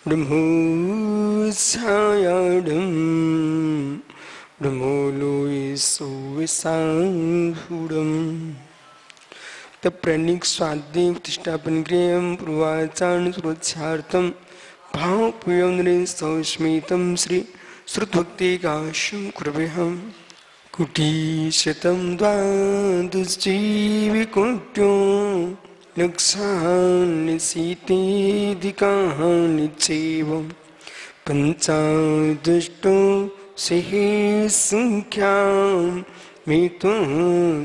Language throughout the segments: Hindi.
ब्रह्मोच्छायाढं ब्रह्मोलोयसोऽसाहुरम् तप्रणिक स्वाद्य प्रतिष्ठापन क्रियं पूर्वाचारण सुरक्षार्थं भावपूयं सौस्मितं श्री श्रुतभक्ति काश्यं कुर्वहं कुटीशतं द्वादशजीविकोट्यो लक्षान्निशीतेऽधिकाः निश्चैवं पञ्चादष्टो सहस्रसङ्ख्यां मेत्वं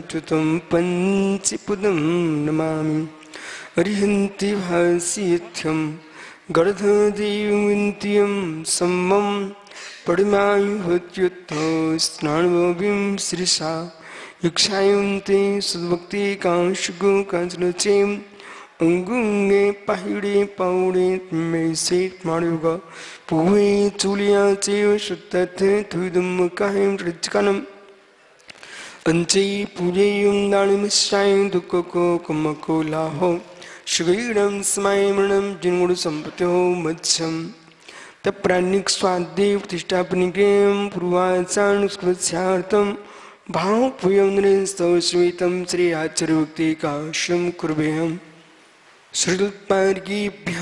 च्युतं पञ्चपदं नमामि अरिहन्ति भाष्यथ्यं गर्धदेवन्त्यं सम्मं पडिमायुहत्युत्थो स्नानभविं श्रीशा यक्षायन्ते सद्भक्तिकांशगो कांचनचेम् अंगुंगे पाहिड़े पाउड़े मैसे माणुग पुवे चुलिया चेव शुद्धते थुदुम काहें रचकनम अंचे पूजेयुं दानमिश्रायं दुक्को कमको लाहो शुगीरं स्मयमरणं जिन्गुण संपत्यो मच्छम तप्राणिक स्वाद्य प्रतिष्ठापनिकें पूर्वाचारण स्कृत्यार्थं भावपूयं नृस्तौस्मितं श्री आचार्यभक्ति काश्यं कुर्वहम् श्रुतपार्गीभ्यः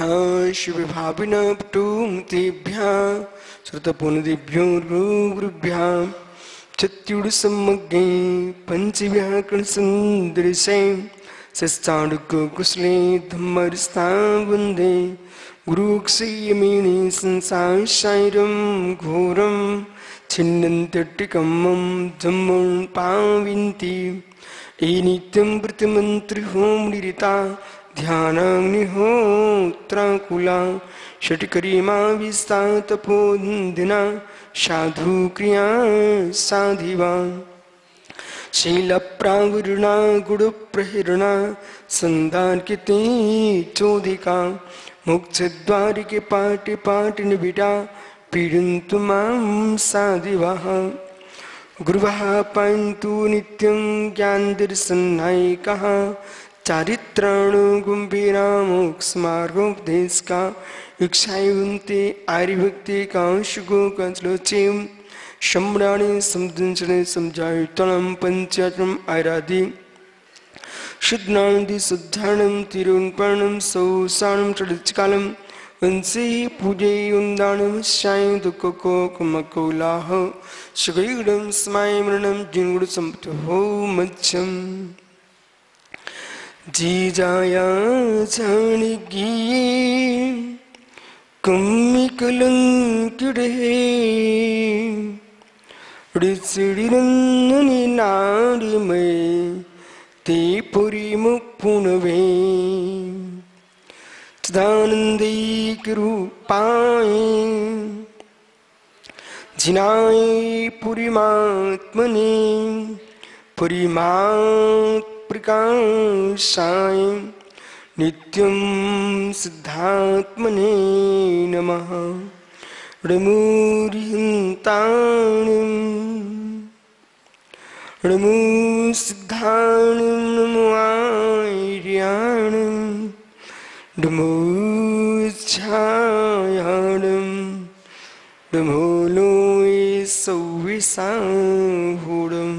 शिवभाविनपटुमतेभ्यः श्रुतपुनदिभ्यो गुरुभ्यः चत्युडसम्मग्गे पञ्चव्याकरणसन्दृशे शस्ताडुकुकुशले धम्मरस्ता वन्दे गुरुक्षयमेणे संसारसारं घोरं छिन्नन्त्यट्टिकम्मं धम्मं पाविन्ति एनित्यं प्रतिमन्त्रिहोमनिरिता ध्यानाग्निहोत्राकुला षट्करीमा विस्तातपोदिना साधु क्रिया साधिवा शीलप्रावृणा गुरुप्रहिरणा संदानकिते चोदिका मोक्षद्वारिके पाटि पाटि निबिटा पीडन्तु मां साधिवाः गुरुवः पान्तु नित्यं ज्ञानदर्शननायिकः चारित्राण गुंभीरामोक्षमार्गोपदेशका इच्छायुन्ते आर्यभक्ति कांशगो कंचलोचेम सम्राणे समदंशने समझायुतलं पंचाचरम आराधि शुद्धानंदि शुद्धारणं तिरुन्पर्णं सौसारणं चढ़कालं वंशी पूजयुन्दानं शायं दुक्को कमकोलाह सुगीडं स्मयमरणं जिन्गुण संपत्यो मच्छम जी जाया जानिगी कम्मी कलंकिड़े ऋषिरन्ननि नारी में ते पुरी मुपुनवे चिदानंदी रूपाए जिनाए पुरीमात्मने पुरीमात् प्रकाशाय नित्यं सिद्धात्मने नमः णमुरिहन्ताणं णमु सिद्धाणं नमो आर्याणं नमो छायाणं नमो लोयसौविसाहुरम्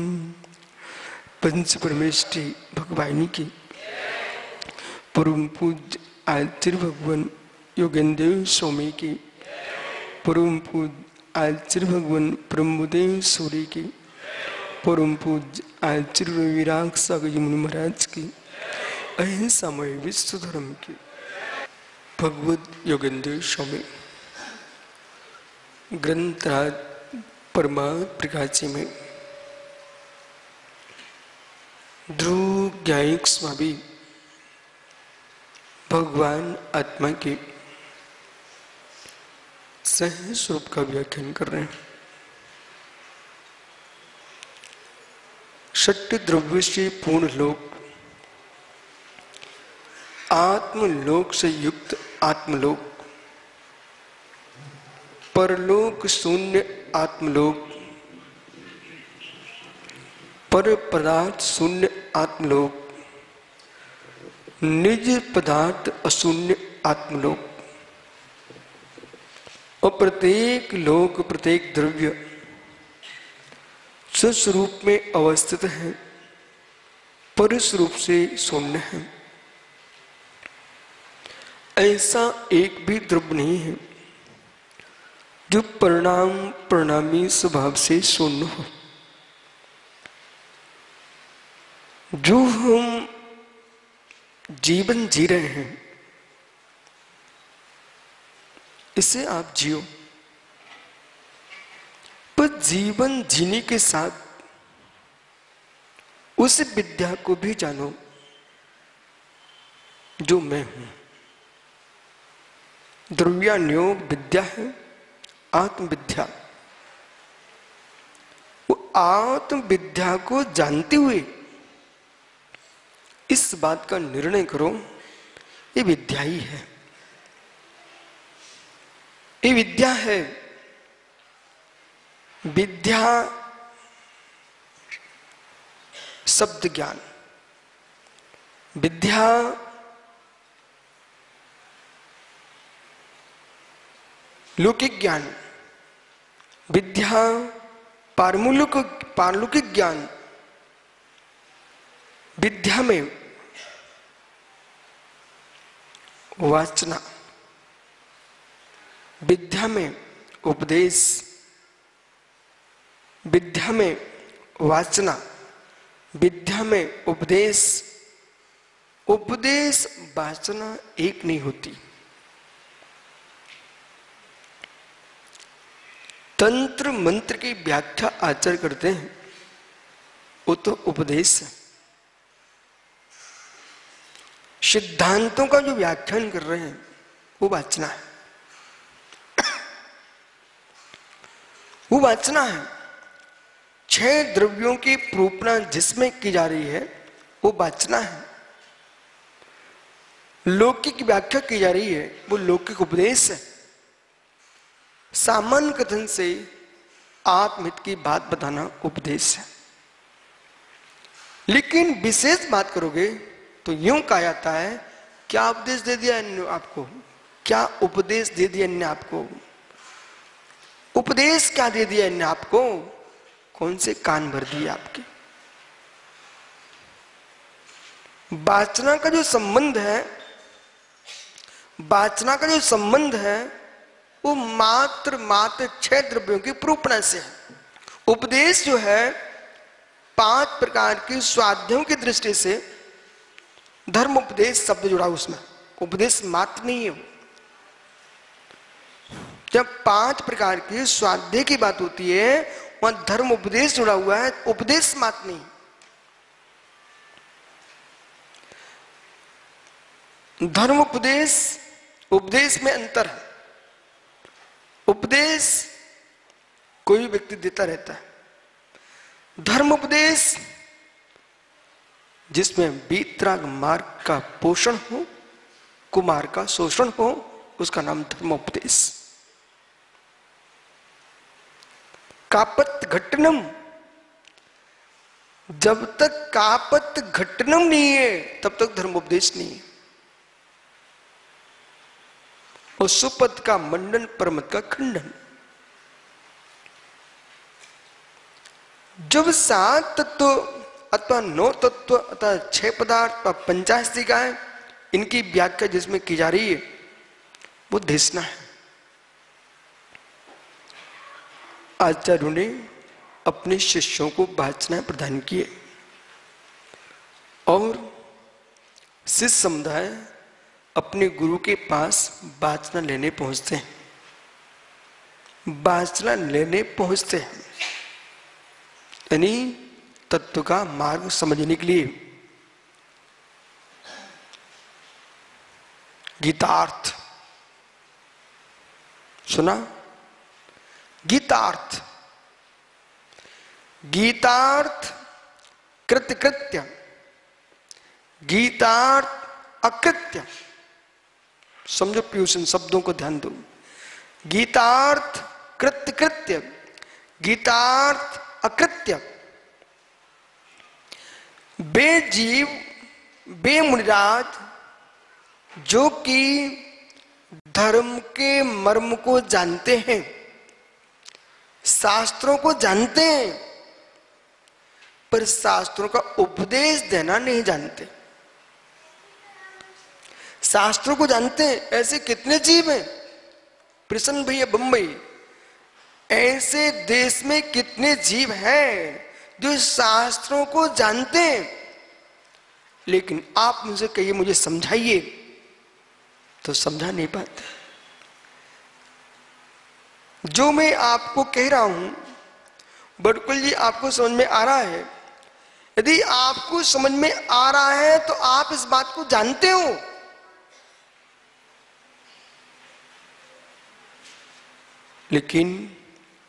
पंच परमेष्ठी भगवानी की परम पूज्य आचार्य भगवान योगेंद्र स्वामी की परम पूज्य आचार्य भगवान ब्रह्मदेव सूर्य की परम पूज्य आचार्य विराग सागर मुनि महाराज की अहिंसामय विश्व धर्म की भगवत योगेंद्र स्वामी ग्रंथराज परमात्म प्रकाशी में ध्रुव ज्ञायक स्वामी भगवान आत्मा के सह स्वरूप का व्याख्यान कर रहे हैं। षट् द्रव्य से पूर्ण लोक, आत्मलोक से युक्त आत्मलोक, परलोक शून्य आत्मलोक, पर पदार्थ शून्य आत्मलोक, निज पदार्थ अशून्य आत्मलोक, और प्रत्येक लोक प्रत्येक द्रव्य स्वस्वरूप में अवस्थित है, परस्वरूप से शून्य है। ऐसा एक भी द्रव्य नहीं है जो परिणामी स्वभाव से शून्य हो। जो हम जीवन जी रहे हैं, इसे आप जियो, पर जीवन जीने के साथ उस विद्या को भी जानो जो मैं हूं। द्रव्यान्योग विद्या है, आत्मविद्या। वो आत्मविद्या को जानते हुए इस बात का निर्णय करो, ये विद्या ही है, ये विद्या है। विद्या शब्द ज्ञान, विद्या लौकिक ज्ञान, विद्या पारलौकिक ज्ञान। विद्या में वाचना, विद्या में उपदेश, विद्या में वाचना, विद्या में उपदेश। उपदेश वाचना एक नहीं होती। तंत्र मंत्र की व्याख्या आचार्य करते हैं, वो तो उपदेश है। सिद्धांतों का जो व्याख्यान कर रहे हैं वो वाचना है, वो वाचना है। 6 द्रव्यों की प्रूपणा जिसमें की जा रही है वो वाचना है। लौकिक व्याख्या की जा रही है वो लौकिक उपदेश है। सामान्य कथन से आत्महित की बात बताना उपदेश है। लेकिन विशेष बात करोगे तो यूं कहा जाता है, क्या उपदेश दे दिया इन्होंने आपको, क्या उपदेश दे दिया इन्होंने आपको, उपदेश क्या दे दिया इन्होंने आपको, कौन से कान भर दिए आपके। वाचना का जो संबंध है, वाचना का जो संबंध है वो मात्र 6 द्रव्यों की प्रूपणा से है। उपदेश जो है 5 प्रकार के स्वाध्यायों की दृष्टि से, धर्म उपदेश शब्द जुड़ा उसमें, उपदेश मात्र नहीं है। जब 5 प्रकार के स्वाध्याय की बात होती है वहां धर्म उपदेश जुड़ा हुआ है, उपदेश मात्र नहीं। धर्म उपदेश उपदेश में अंतर है। उपदेश कोई व्यक्ति देता रहता है, धर्म उपदेश जिसमें वीतराग मार्ग का पोषण हो, कुमार का शोषण हो, उसका नाम धर्म उपदेश। कापत घटनम, जब तक कापत घटनम नहीं है तब तक धर्म उपदेश नहीं है। और सुपद का मंडन, परमत का खंडन। जब 7 तत्व अथवा 9 तत्व अथवा 6 पदार्थ व 85 इनकी व्याख्या जिसमें की जा रही है वो देशना है। आचार्यों ने अपने शिष्यों को वाचना प्रदान किए और शिष्य समुदाय अपने गुरु के पास वाचना लेने पहुंचते हैं, वाचना लेने पहुंचते हैं, यानी तत्व का मार्ग समझने के लिए। गीतार्थ सुना? गीतार्थ, गीतार्थ कृत्य, गीतार्थ अकृत्य। समझो प्यूषण शब्दों को ध्यान दो। गीतार्थ कृत्य, गीतार्थ अकृत्य। बे जीव, बे मुनिराज जो कि धर्म के मर्म को जानते हैं, शास्त्रों को जानते हैं, पर शास्त्रों का उपदेश देना नहीं जानते। शास्त्रों को जानते हैं, ऐसे कितने जीव हैं, प्रसन्न भैया बंबई, ऐसे देश में कितने जीव हैं जो शास्त्रों को जानते हैं, लेकिन आप मुझे कहिए, मुझे समझाइए, तो समझा नहीं पाते। जो मैं आपको कह रहा हूं बटकुल जी, आपको समझ में आ रहा है? यदि आपको समझ में आ रहा है तो आप इस बात को जानते हो, लेकिन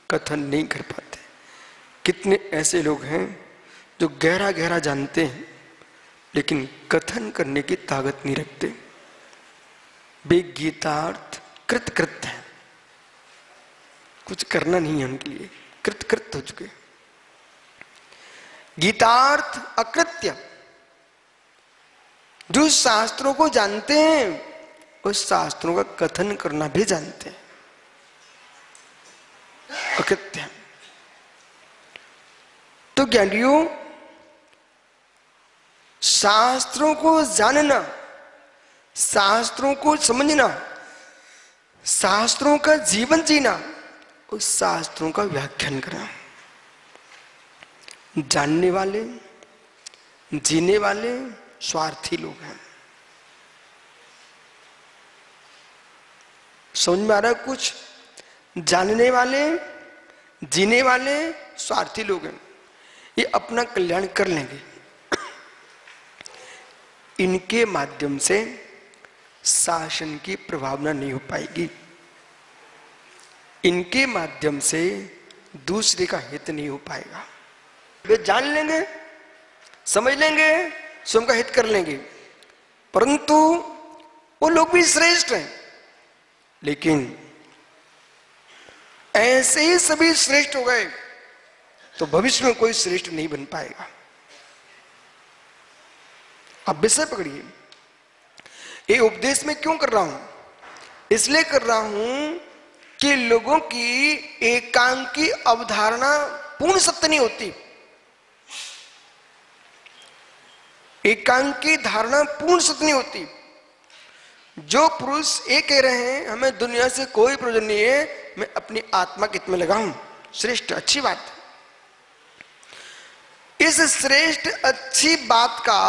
कथन नहीं कर पाते। कितने ऐसे लोग हैं जो गहरा गहरा जानते हैं लेकिन कथन करने की ताकत नहीं रखते। वे गीतार्थ कृत कृत हैं, कुछ करना नहीं है उनके लिए, कृत कृत हो चुके। गीतार्थ अकृत्य, जो शास्त्रों को जानते हैं उस शास्त्रों का कथन करना भी जानते हैं, अकृत्य। तो ज्ञानियों, शास्त्रों को जानना, शास्त्रों को समझना, शास्त्रों का जीवन जीना, उस शास्त्रों का व्याख्यान करना, जानने वाले, जीने वाले स्वार्थी लोग हैं। समझ में आ रहा है कुछ? जानने वाले, जीने वाले स्वार्थी लोग हैं, ये अपना कल्याण कर लेंगे। इनके माध्यम से शासन की प्रभावना नहीं हो पाएगी, इनके माध्यम से दूसरे का हित नहीं हो पाएगा। वे जान लेंगे, समझ लेंगे, स्वयं का हित कर लेंगे, परंतु वो लोग भी श्रेष्ठ हैं, लेकिन ऐसे ही सभी श्रेष्ठ हो गए तो भविष्य में कोई श्रेष्ठ नहीं बन पाएगा। अब विषय पकड़िए। ये उपदेश में क्यों कर रहा हूं? इसलिए कर रहा हूं कि लोगों की एकांकी अवधारणा पूर्ण सत्य नहीं होती। एकांकी धारणा पूर्ण सत्य नहीं होती। जो पुरुष ये कह रहे हैं हमें दुनिया से कोई प्रयोजन नहीं है, मैं अपनी आत्मा के हित में लगा हूं, श्रेष्ठ अच्छी बात। इस श्रेष्ठ अच्छी बात का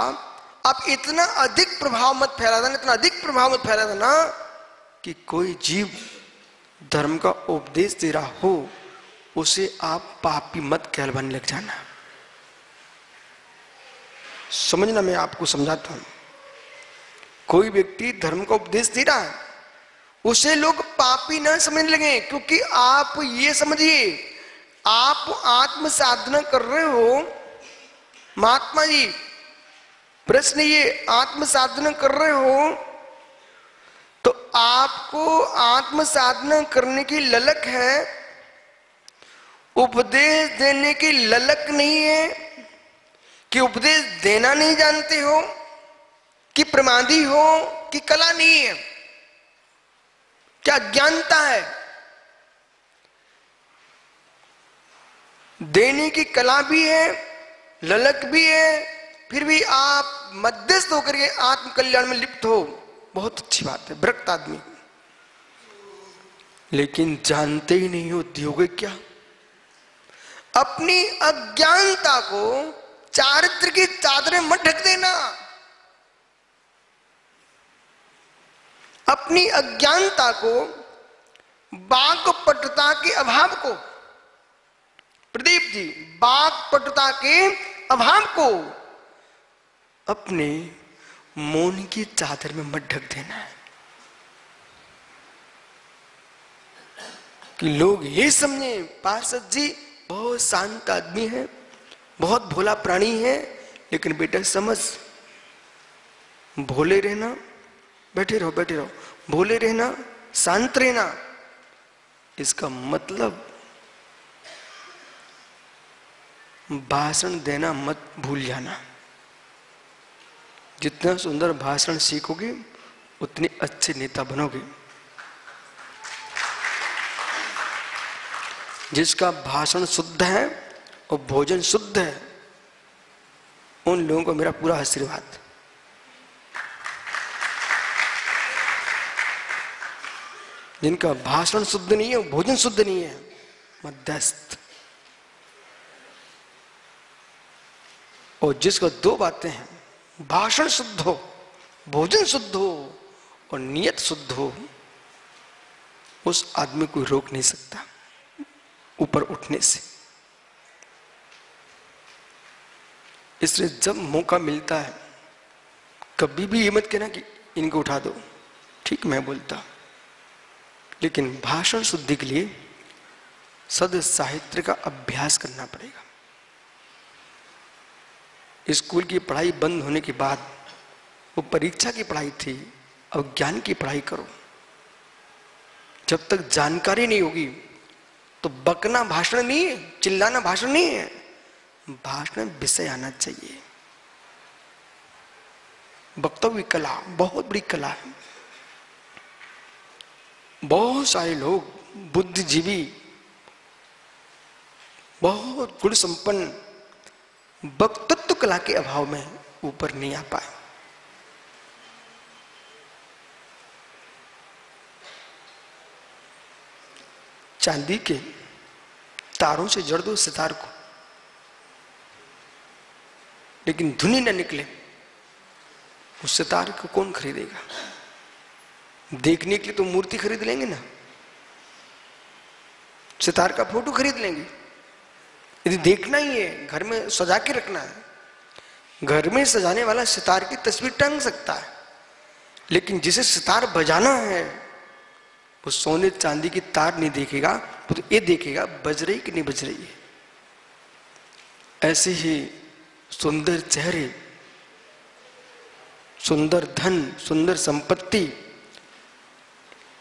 आप इतना अधिक प्रभाव मत फैला देना, इतना अधिक प्रभाव मत फैला देना कि कोई जीव धर्म का उपदेश दे रहा हो उसे आप पापी मत कहलवाने लग जाना। समझना, मैं आपको समझाता हूं। कोई व्यक्ति धर्म का उपदेश दे रहा है, उसे लोग पापी ना समझने लगे, क्योंकि आप ये समझिए, आप आत्म साधना कर रहे हो महात्मा जी, प्रश्न ये, आत्म साधना कर रहे हो तो आपको आत्म साधना करने की ललक है, उपदेश देने की ललक नहीं है, कि उपदेश देना नहीं जानते हो, कि प्रमादी हो, कि कला नहीं है, क्या ज्ञानता है? देने की कला भी है, ललक भी है, फिर भी आप मध्यस्थ होकर के आत्म कल्याण में लिप्त हो, बहुत अच्छी बात है, विरक्त आदमी। लेकिन जानते ही नहीं हो दियोगे क्या? अपनी अज्ञानता को चारित्र की चादरें मत ढक देना। अपनी अज्ञानता को, वाक्पटुता के अभाव को, प्रदीप जी, वाक्पटुता के अभाव को अपने मौन की चादर में मत ढक देना है कि लोग ये समझे पार्षद जी बहुत शांत आदमी है, बहुत भोला प्राणी है, लेकिन बेटा समझ, भोले रहना, बैठे रहो बैठे रहो, भोले रहना, शांत रहना, इसका मतलब भाषण देना मत भूल जाना। जितना सुंदर भाषण सीखोगे उतने अच्छे नेता बनोगे। जिसका भाषण शुद्ध है और भोजन शुद्ध है, उन लोगों को मेरा पूरा आशीर्वाद। जिनका भाषण शुद्ध नहीं है, भोजन शुद्ध नहीं है, मध्यस्थ। और जिसको दो बातें हैं, भाषण शुद्ध हो, भोजन शुद्ध हो और नियत शुद्ध हो, उस आदमी को रोक नहीं सकता ऊपर उठने से। इसलिए जब मौका मिलता है, कभी भी ये मत कहना कि इनको उठा दो, ठीक मैं बोलता, लेकिन भाषण शुद्धि के लिए सद साहित्य का अभ्यास करना पड़ेगा। स्कूल की पढ़ाई बंद होने के बाद वो परीक्षा की पढ़ाई थी, अब ज्ञान की पढ़ाई करो। जब तक जानकारी नहीं होगी तो बकना भाषण नहीं है, चिल्लाना भाषण नहीं है, भाषण विषय आना चाहिए। वक्तव्य कला बहुत बड़ी कला है। बहुत सारे लोग बुद्धिजीवी, बहुत गुण संपन्न, वक्तृत्व कला के अभाव में ऊपर नहीं आ पाए। चांदी के तारों से जड़ दो सितार को, लेकिन धुनी न निकले, उस सितार को कौन खरीदेगा? देखने के लिए तो मूर्ति खरीद लेंगे ना, सितार का फोटो खरीद लेंगे। यदि देखना ही है, घर में सजा के रखना है, घर में सजाने वाला सितार की तस्वीर टांग सकता है, लेकिन जिसे सितार बजाना है वो सोने चांदी की तार नहीं देखेगा, वो तो ये देखेगा बज रही कि नहीं बज रही है। ऐसे ही सुंदर चेहरे, सुंदर धन, सुंदर संपत्ति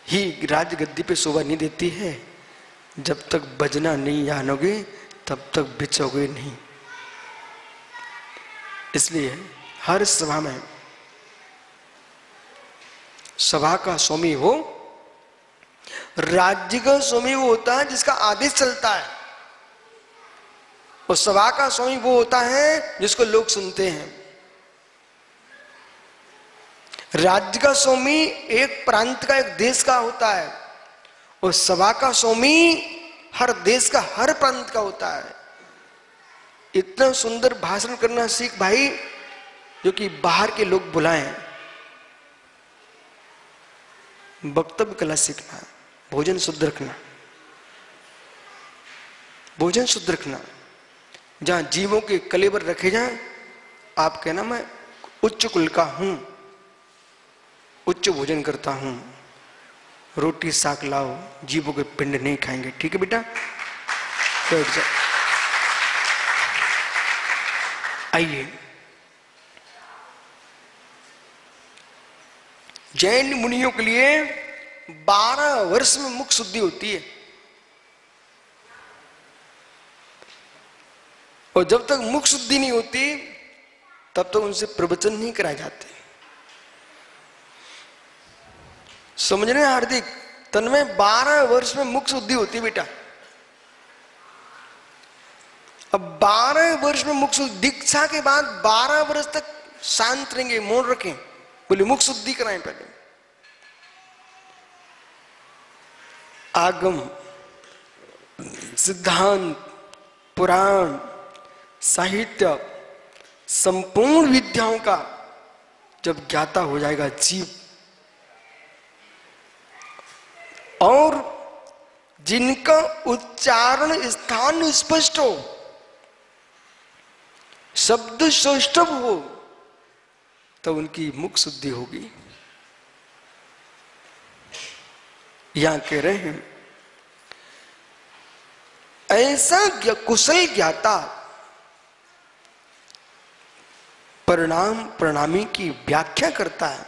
ही राजगद्दी पे शोभा नहीं देती है। जब तक बजना नहीं जानोगे तब तक बिचोगे नहीं। इसलिए हर सभा में सभा का स्वामी हो, राज्य का स्वामी वो होता है जिसका आदेश चलता है, और सभा का स्वामी वो होता है जिसको लोग सुनते हैं। राज्य का स्वामी एक प्रांत का, एक देश का होता है, और सभा का स्वामी हर देश का, हर प्रांत का होता है। इतना सुंदर भाषण करना सीख भाई, जो कि बाहर के लोग बुलाएं। वक्तव्य कला सीखना, भोजन शुद्ध रखना, भोजन शुद्ध रखना। जहां जीवों के कलेवर रखे जाएं, आप कहना मैं उच्च कुल का हूं, उच्च भोजन करता हूं, रोटी साग लाओ, जीवों के पिंड नहीं खाएंगे। ठीक है बेटा, बैठ जाओ। आइए, जैन मुनियों के लिए 12 वर्ष में मुख शुद्धि होती है, और जब तक मुख शुद्धि नहीं होती तब तक उनसे प्रवचन नहीं कराए जाते। समझ रहे हैं हार्दिक? तन्मय 12 वर्ष में मुख शुद्धि होती है बेटा। अब 12 वर्ष में मुख शुद्धि, दीक्षा के बाद 12 वर्ष तक शांत रहेंगे, मौन रखें, बोले मुख शुद्धि कराएं पहले। आगम, सिद्धांत, पुराण, साहित्य, संपूर्ण विद्याओं का जब ज्ञाता हो जाएगा जीव, और जिनका उच्चारण स्थान स्पष्ट हो, शब्द सौष्ठव हो, तो उनकी मुख शुद्धि होगी। यहां कह रहे हैं ऐसा कुशल ज्ञाता परिणाम प्रणामी की व्याख्या करता है,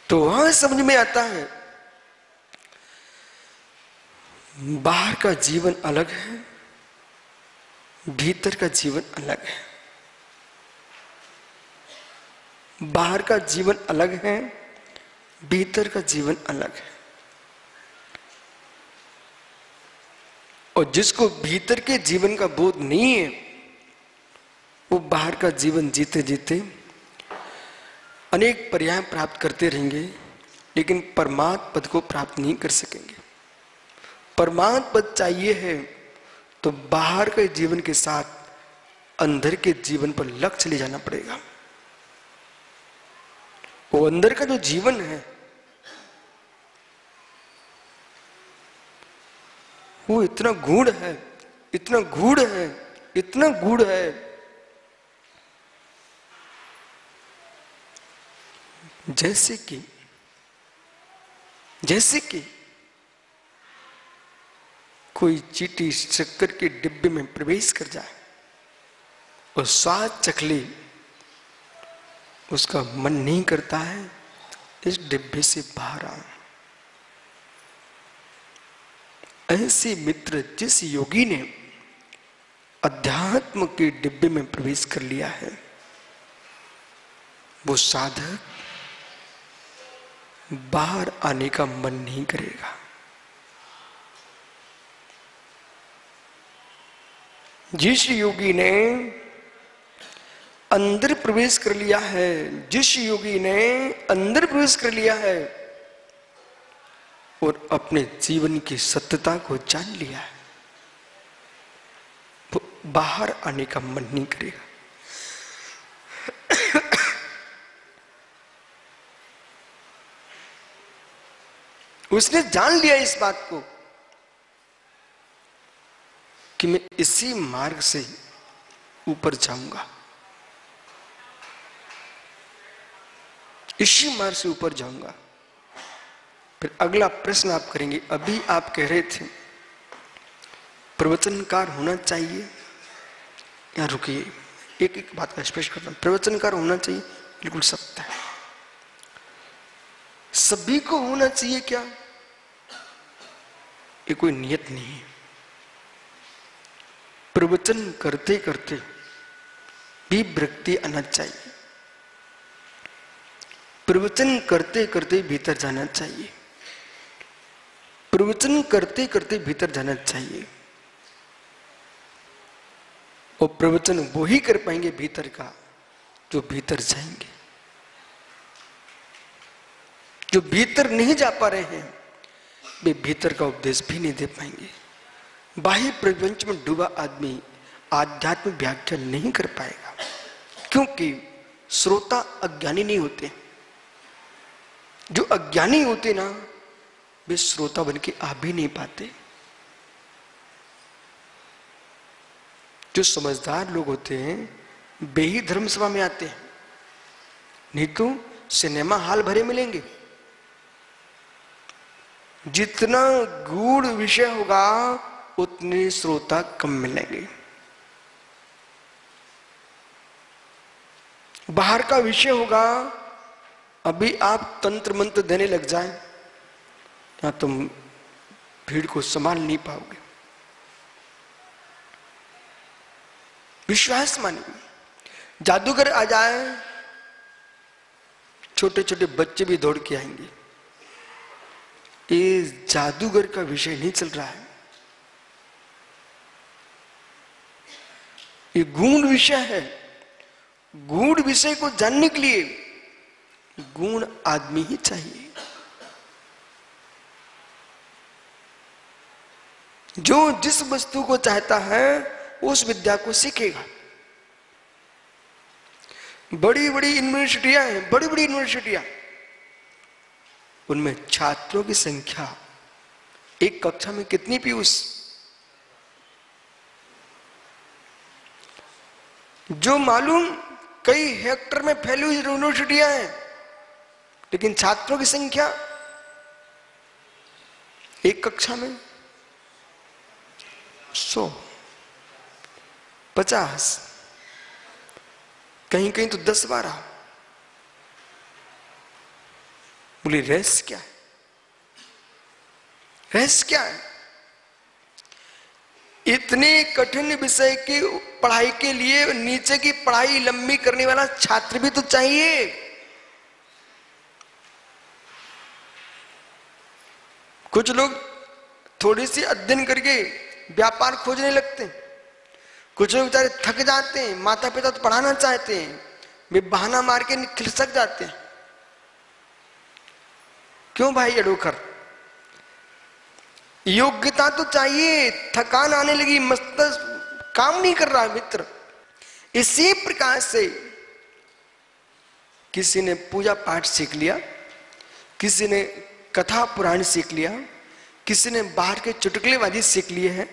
तो वहां समझ में आता है बाहर का जीवन अलग है, भीतर का जीवन अलग है। बाहर का जीवन अलग है, भीतर का जीवन अलग है। और जिसको भीतर के जीवन का बोध नहीं है, वो बाहर का जीवन जीते जीते अनेक पर्याय प्राप्त करते रहेंगे, लेकिन परमात्म पद को प्राप्त नहीं कर सकेंगे। परमात्म पद चाहिए है तो बाहर के जीवन के साथ अंदर के जीवन पर लक्ष्य ले जाना पड़ेगा। वो अंदर का जो जीवन है वो इतना गूढ़ है, इतना गूढ़ है, इतना गूढ़ है, जैसे कि कोई चींटी शक्कर के डिब्बे में प्रवेश कर जाए और स्वाद चख ले, उसका मन नहीं करता है इस डिब्बे से बाहर आऊं। ऐसे मित्र जिस योगी ने अध्यात्म के डिब्बे में प्रवेश कर लिया है, वो साधक बाहर आने का मन नहीं करेगा। जिस योगी ने अंदर प्रवेश कर लिया है, जिस योगी ने अंदर प्रवेश कर लिया है और अपने जीवन की सत्यता को जान लिया है, वो बाहर आने का मन नहीं करेगा। उसने जान लिया इस बात को कि मैं इसी मार्ग से ऊपर जाऊंगा, इसी मार्ग से ऊपर जाऊंगा। फिर अगला प्रश्न आप करेंगे, अभी आप कह रहे थे प्रवचनकार होना चाहिए, या रुकिए एक एक बात का स्पष्ट करता हूं। प्रवचनकार होना चाहिए, बिल्कुल सत्य है। सभी को होना चाहिए क्या? ये कोई नियत नहीं है। प्रवचन करते करते भी विरक्ति आना चाहिए, प्रवचन करते करते भीतर जाना चाहिए, प्रवचन करते करते भीतर जाना चाहिए। और प्रवचन वो ही कर पाएंगे भीतर का जो भीतर जाएंगे। जो भीतर नहीं जा पा रहे हैं वे भीतर का उपदेश भी नहीं दे पाएंगे। बाह्य प्रपंच में डूबा आदमी आध्यात्मिक व्याख्या नहीं कर पाएगा, क्योंकि श्रोता अज्ञानी नहीं होते। जो अज्ञानी होते ना, वे श्रोता बन के आ भी नहीं पाते। जो समझदार लोग होते हैं वे ही धर्म सभा में आते हैं, नहीं तो सिनेमा हॉल भरे मिलेंगे। जितना गूढ़ विषय होगा उतने श्रोता कम मिलेंगे। बाहर का विषय होगा, अभी आप तंत्र मंत्र देने लग जाएं या तुम भीड़ को संभाल नहीं पाओगे। विश्वास मानिए, जादूगर आ जाए, छोटे छोटे बच्चे भी दौड़ के आएंगे। ये जादूगर का विषय नहीं चल रहा है, ये गूढ़ विषय है। गूढ़ विषय को जानने के लिए गूढ़ आदमी ही चाहिए, जो जिस वस्तु को चाहता है उस विद्या को सीखेगा। बड़ी बड़ी यूनिवर्सिटियां हैं, बड़ी बड़ी यूनिवर्सिटियां, उनमें छात्रों की संख्या एक कक्षा में कितनी पीयूष? जो मालूम कई हेक्टर में फैली हुई यूनिवर्सिटियां हैं, लेकिन छात्रों की संख्या एक कक्षा में 100, 50, कहीं कहीं तो 10-12। बोले रहस्य क्या है? रहस्य क्या है? इतने कठिन विषय की पढ़ाई के लिए नीचे की पढ़ाई लंबी करने वाला छात्र भी तो चाहिए। कुछ लोग थोड़ी सी अध्ययन करके व्यापार खोजने लगते हैं, कुछ लोग बेचारे थक जाते हैं, माता पिता तो पढ़ाना चाहते हैं, वे बहाना मार के खिसक जाते हैं। क्यों भाई अडोकर, योग्यता तो चाहिए, थकान आने लगी, मस्तिष्क काम नहीं कर रहा मित्र। इसी प्रकार से किसी ने पूजा पाठ सीख लिया, किसी ने कथा पुराण सीख लिया, किसी ने बाहर के चुटकुलेबाजी सीख लिए हैं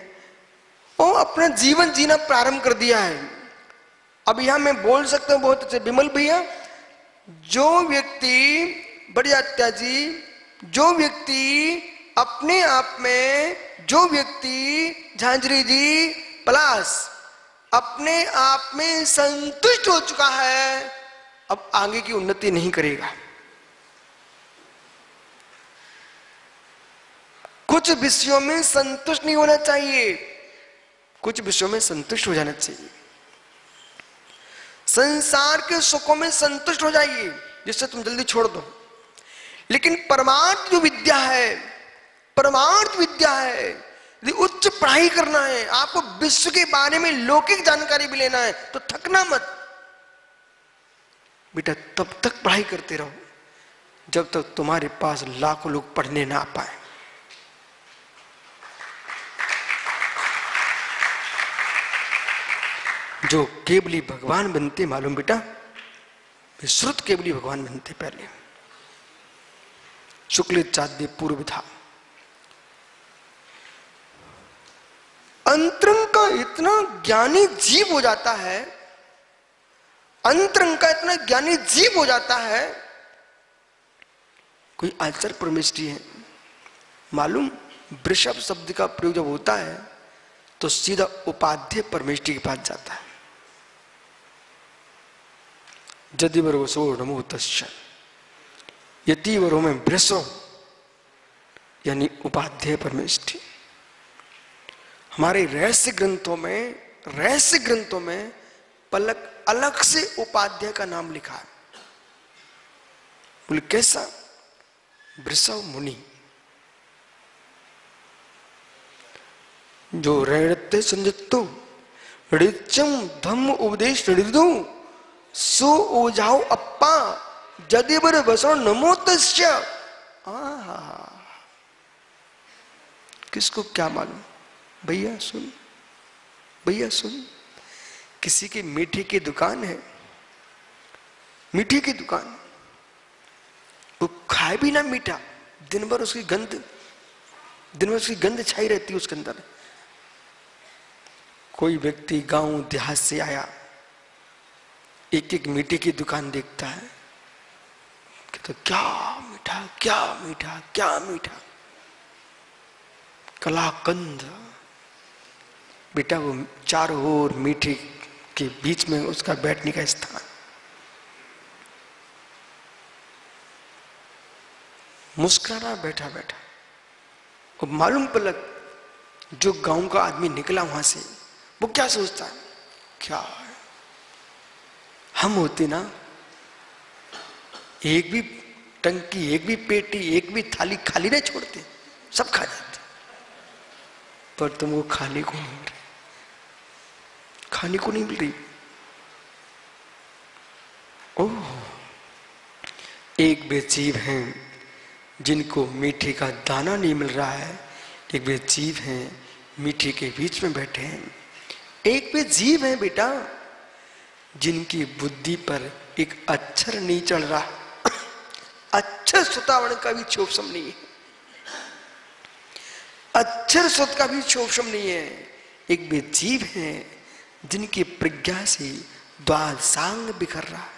और अपना जीवन जीना प्रारंभ कर दिया है। अब यहां मैं बोल सकता हूं बहुत अच्छे विमल भैया, जो व्यक्ति बड़ियात्या जी, जो व्यक्ति अपने आप में, जो व्यक्ति झांझरी जी प्लस अपने आप में संतुष्ट हो चुका है, अब आगे की उन्नति नहीं करेगा। कुछ विषयों में संतुष्ट नहीं होना चाहिए, कुछ विषयों में संतुष्ट हो जाना चाहिए। संसार के सुखों में संतुष्ट हो जाइए जिससे तुम जल्दी छोड़ दो, लेकिन परमार्थ जो विद्या है, परमार्थ विद्या है, यदि उच्च पढ़ाई करना है, आपको विश्व के बारे में लौकिक जानकारी भी लेना है, तो थकना मत बेटा, तब तक पढ़ाई करते रहो जब तक तुम्हारे पास लाखों लोग पढ़ने ना आ पाए। जो केवली भगवान बनते मालूम बेटा, श्रुत केवली भगवान बनते। पहले शुक्ल चाद्य पूर्व था। अंतरंग का इतना ज्ञानी जीव हो जाता है, अंतरंग का इतना ज्ञानी जीव हो जाता है। कोई आचार्य परमेष्ठी है मालूम, वृषभ शब्द का प्रयोग जब होता है तो सीधा उपाध्याय परमेष्ठी के पास जाता है। जदिवर वसो नमो तस्य यतिवरो में वृषो, यानी उपाध्याय परमेष्ठी। हमारे रहस्य ग्रंथों में पलक अलग से उपाध्याय का नाम लिखा है। बोले कैसा? वृषभ मुनि, जो रणते संजतो ऋचम धम्म उपदेश ऋदु सो ओझाओ अप्पा जदिवर वसो नमो तस्य। किसको क्या मालूम? भैया सुन, भैया सुन, किसी की मीठी की दुकान है, मीठी की दुकान, वो खाए भी ना मीठा, दिन भर उसकी गंध छाई रहती है उसके अंदर। कोई व्यक्ति गांव देहात से आया, एक एक मीठे की दुकान देखता है तो क्या मीठा, क्या मीठा, क्या मीठा, कलाकंद। बेटा वो चारों ओर मीठे के बीच में उसका बैठने का स्थान। मुस्कुराना बैठा बैठा। और मालूम पलक जो गांव का आदमी निकला वहां से, वो क्या सोचता है? क्या है? हम होते ना, एक भी टंकी, एक भी पेटी, एक भी थाली खाली नहीं छोड़ते, सब खा जाते। पर तुमको खाने को नहीं मिल रही, खाने को नहीं मिल रही। ओह, एक वे जीव हैं जिनको मीठे का दाना नहीं मिल रहा है, एक वे जीव हैं मीठे के बीच में बैठे हैं। एक वे जीव हैं बेटा जिनकी बुद्धि पर एक अक्षर नहीं चढ़ रहा, अक्षर सुतावण का भी क्षोभसम नहीं है, अक्षर सुत का भी क्षोभसम नहीं है। एक वे जीव हैं जिनकी प्रज्ञा से द्वादशांग बिखर रहा है,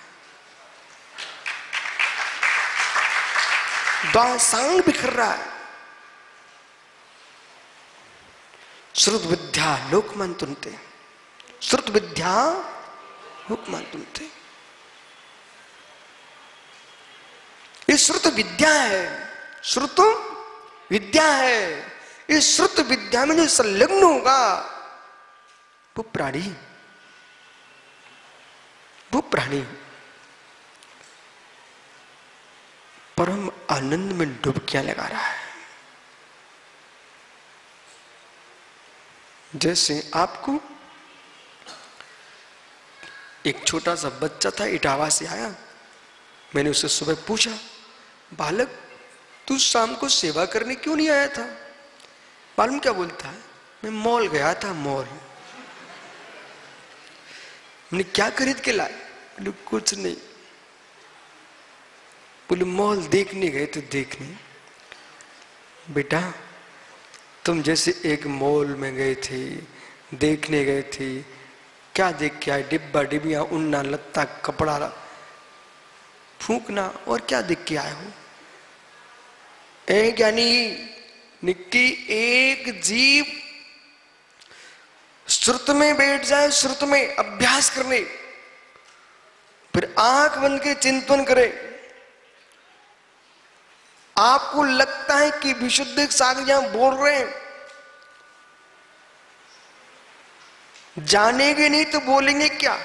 द्वादशांग बिखर रहा है। श्रुत विद्या लोकमान तुनते, श्रुत विद्या लोकमान तुनते। ये श्रुत विद्या है, श्रुत विद्या है। इस श्रुत विद्या में जो संलग्न होगा वो प्राणी परम आनंद में डुबकियां लगा रहा है। जैसे आपको एक छोटा सा बच्चा था, इटावा से आया, मैंने उससे सुबह पूछा, बालक तू शाम को सेवा करने क्यों नहीं आया था? मालूम क्या बोलता है? मैं मॉल गया था, मॉल। मैंने क्या खरीद के लाए? बोले कुछ नहीं। बोले मॉल देखने गए तो देखने। बेटा तुम जैसे एक मॉल में गए थे, देखने गए थे, क्या देख के आए? डिब्बा डिबिया, उन्ना लत्ता, कपड़ा फूंकना, और क्या देख के आए हो? ज्ञानी निक्की, एक जीव श्रुत में बैठ जाए, श्रुत में अभ्यास करने, फिर आंख बंद के चिंतन करे, आपको लगता है कि विशुद्ध सागर यहां बोल रहे हैं, जानेंगे नहीं तो बोलेंगे क्या?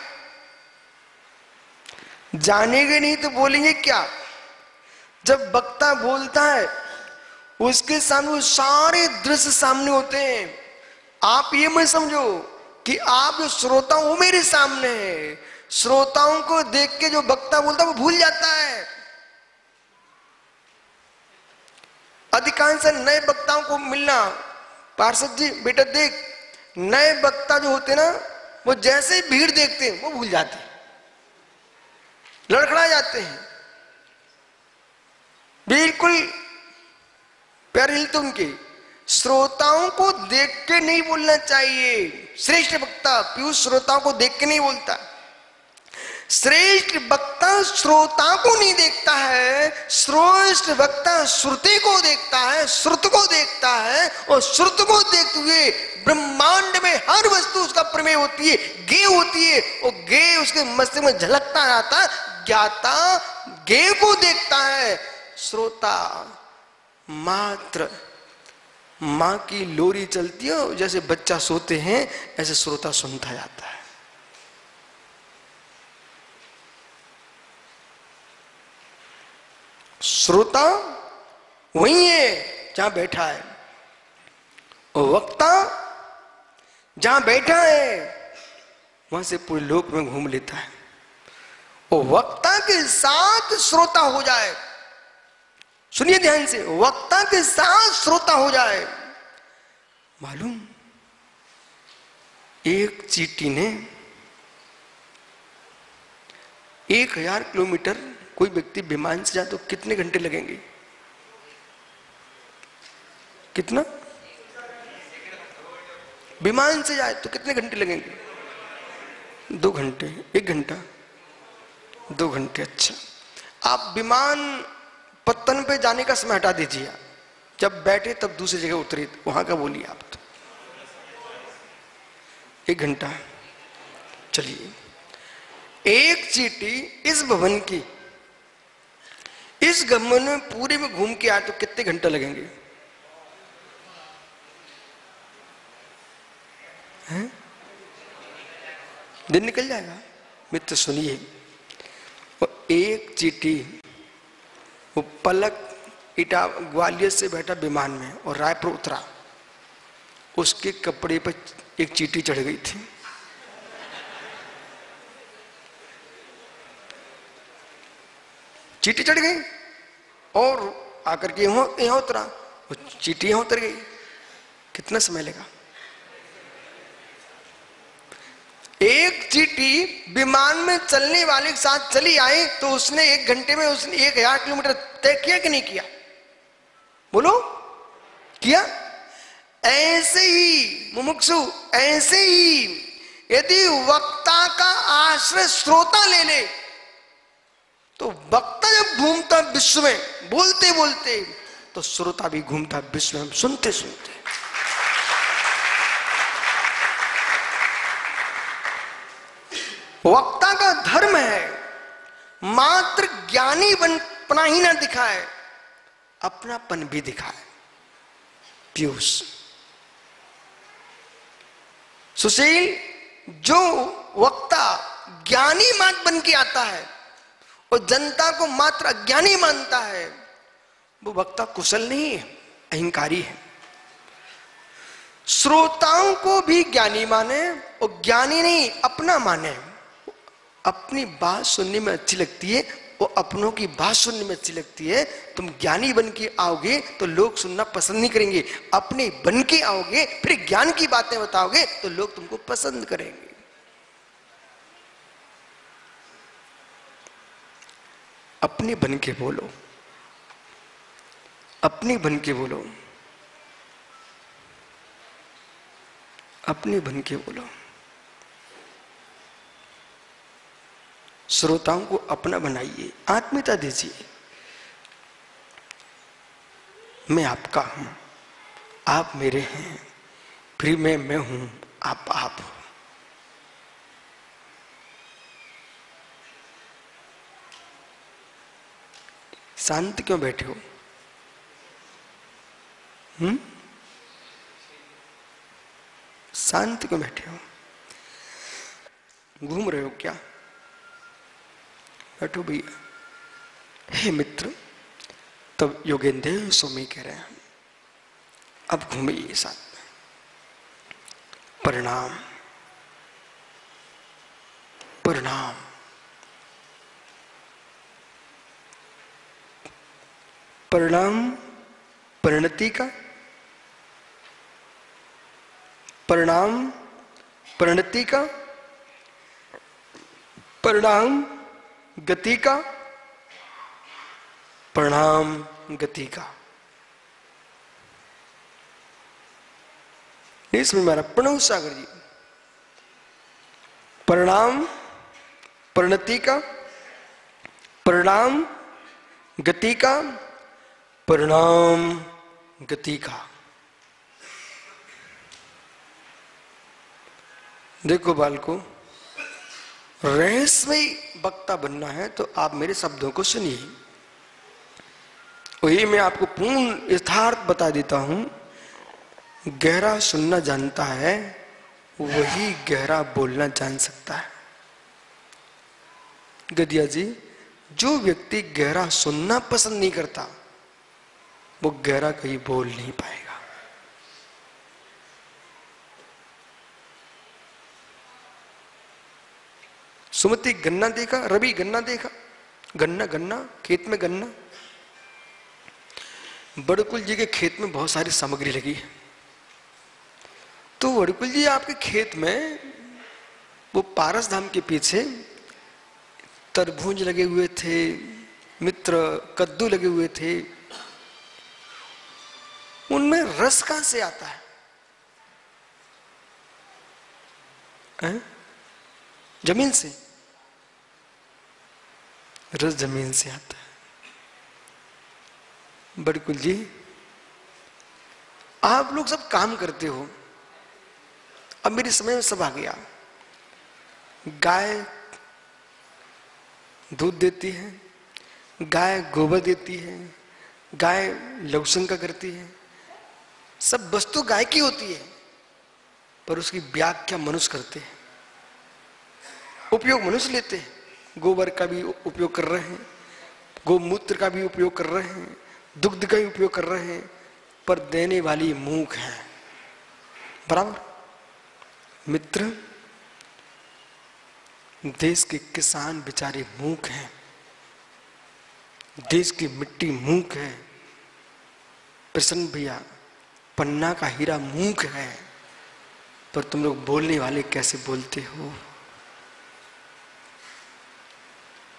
जानेंगे नहीं तो बोलेंगे क्या? जब वक्ता बोलता है उसके सामने सारे दृश्य सामने होते हैं। आप ये मत समझो कि आप जो श्रोता हो मेरे सामने है, श्रोताओं को देख के जो वक्ता बोलता है वो भूल जाता है। अधिकांश नए वक्ताओं को मिलना, पार्षद जी बेटा देख, नए वक्ता जो होते ना, वो जैसे ही भीड़ देखते हैं वो भूल जाते हैं, लड़खड़ा जाते हैं, बिल्कुल पैर हिलते उनके। श्रोताओं को देख के नहीं बोलना चाहिए। श्रेष्ठ वक्ता पीयूष श्रोताओं को देख के नहीं बोलता। श्रेष्ठ वक्ता श्रोता को नहीं देखता है, श्रेष्ठ वक्ता श्रुति को देखता है, श्रुत को देखता है, और श्रुत को देखते हुए ब्रह्मांड में हर वस्तु उसका प्रमेय होती है, गे होती है, और गे उसके मस्तिष्क में झलकता रहता। ज्ञाता गे को देखता है, श्रोता मात्र मां की लोरी चलती है, जैसे बच्चा सोते हैं ऐसे श्रोता सुनता जाता है। श्रोता वही है जहां बैठा है, और वक्ता जहां बैठा है वहां से पूरे लोक में घूम लेता है। और वक्ता के साथ श्रोता हो जाए, सुनिए ध्यान से, वक्ता के साथ श्रोता हो जाए। मालूम एक चींटी ने 1000 किलोमीटर कोई व्यक्ति विमान से जाए तो कितने घंटे लगेंगे? कितना? विमान से जाए तो कितने घंटे लगेंगे? 2 घंटे, 1 घंटा, 2 घंटे। अच्छा, आप विमान पत्तन पे जाने का समय हटा दीजिए, जब बैठे तब दूसरी जगह उतरे, वहां का बोलिए आप तो 1 घंटा। चलिए, एक चींटी इस भवन की, इस भवन में पूरे में घूम के आए तो कितने घंटे लगेंगे? हैं? दिन निकल जाएगा। मित्र सुनिए, एक चींटी वो पलक इटा ग्वालियर से बैठा विमान में और रायपुर उतरा, उसके कपड़े पर एक चींटी चढ़ गई थी। चींटी चढ़ गई और आकर के यहां उतरा, वो चींटी यहां उतर गई। कितना समय लगा? एक चींटी विमान में चलने वाले के साथ चली आई तो उसने 1 घंटे में उसने 1000 किलोमीटर तय किया कि नहीं किया? बोलो, किया? ऐसे ही मुमुक्षु, ऐसे ही यदि वक्ता का आश्रय श्रोता ले ले तो वक्ता जब घूमता विश्व में बोलते बोलते, तो श्रोता भी घूमता विश्व में सुनते सुनते। वक्ता का धर्म है मात्र ज्ञानी बनना ही ना दिखाए, अपनापन भी दिखाए। पीयूष सुशील, जो वक्ता ज्ञानी मात्र बन के आता है और जनता को मात्र अज्ञानी मानता है, वो वक्ता कुशल नहीं है, अहंकारी है। श्रोताओं को भी ज्ञानी माने और ज्ञानी नहीं अपना माने। अपनी बात सुनने में अच्छी लगती है, वो अपनों की बात सुनने में अच्छी लगती है। तुम ज्ञानी बन के आओगे तो लोग सुनना पसंद नहीं करेंगे, अपने बन के आओगे फिर ज्ञान की बातें बताओगे तो लोग तुमको पसंद करेंगे। अपने बन के बोलो, अपने बन के बोलो, अपने बन के बोलो। श्रोताओं को अपना बनाइए, आत्मीयता दीजिए। मैं आपका हूं, आप मेरे हैं, फिर मैं हूं, आप हो। शांत क्यों बैठे हो? शांत क्यों बैठे हो? घूम रहे हो क्या? बैठो भैया। हे मित्र, तब योगेंद्र स्वामी कह रहे हैं अब घूमिए साथ में। परिणाम, परिणाम, परिणाम परिणति का, परिणाम परिणति का, परिणाम गति का, परिणाम गति का। नहीं समझ में आ रहा? प्रणव सागर जी, परिणाम परिणति का, परिणाम गति का, परिणाम गति का। देखो बालको, रहस्यमयी वक्ता बनना है तो आप मेरे शब्दों को सुनिए। वही मैं आपको पूर्ण यथार्थ बता देता हूं। गहरा सुनना जानता है वही गहरा बोलना जान सकता है। गदिया जी, जो व्यक्ति गहरा सुनना पसंद नहीं करता वो गहरा कहीं बोल नहीं पाएगा। सुमति गन्ना देखा, रवि गन्ना देखा, गन्ना गन्ना खेत में गन्ना। बड़कुल जी के खेत में बहुत सारी सामग्री लगी है। तो बड़कुल जी आपके खेत में वो पारस धाम के पीछे तरबूज लगे हुए थे, मित्र कद्दू लगे हुए थे, उनमें रस कहां से आता है? जमीन से, रस जमीन से आता है। बड़कुल जी, आप लोग सब काम करते हो, अब मेरे समय में सब आ गया। गाय दूध देती है, गाय गोबर देती है, गाय लघुशंका करती है, सब वस्तु गाय की होती है, पर उसकी व्याख्या मनुष्य करते हैं, उपयोग मनुष्य लेते हैं। गोबर का भी उपयोग कर रहे हैं, गोमूत्र का भी उपयोग कर रहे हैं, दुग्ध का भी उपयोग कर रहे हैं, पर देने वाली मूक है। बराबर? मित्र, देश के किसान बेचारे मूक हैं, देश की मिट्टी मूक है। प्रसन्न भैया, पन्ना का हीरा मूक है, पर तुम लोग बोलने वाले कैसे बोलते हो?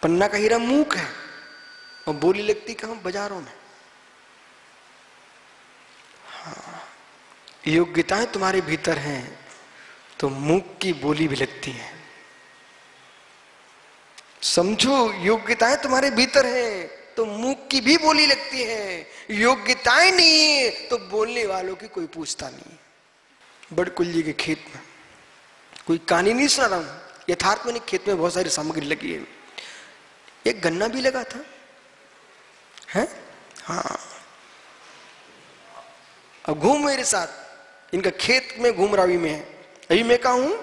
पन्ना का हीरा मूक है और बोली लगती कहां? बाजारों में। हाँ, योग्यताएं तुम्हारे भीतर हैं तो मूक की बोली भी लगती है। समझो, योग्यताएं तुम्हारे भीतर हैं तो मूक की भी बोली लगती है। योग्यताएं नहीं है तो बोलने वालों की कोई पूछता नहीं। बड़कुल जी के खेत में कोई कहानी नहीं सुना रहा हूं, यथार्थ में खेत में बहुत सारी सामग्री लगी है। एक गन्ना भी लगा था, है? हाँ। अब घूम मेरे साथ, इनका खेत में घूम रहा मैं, अभी मैं कहा हूं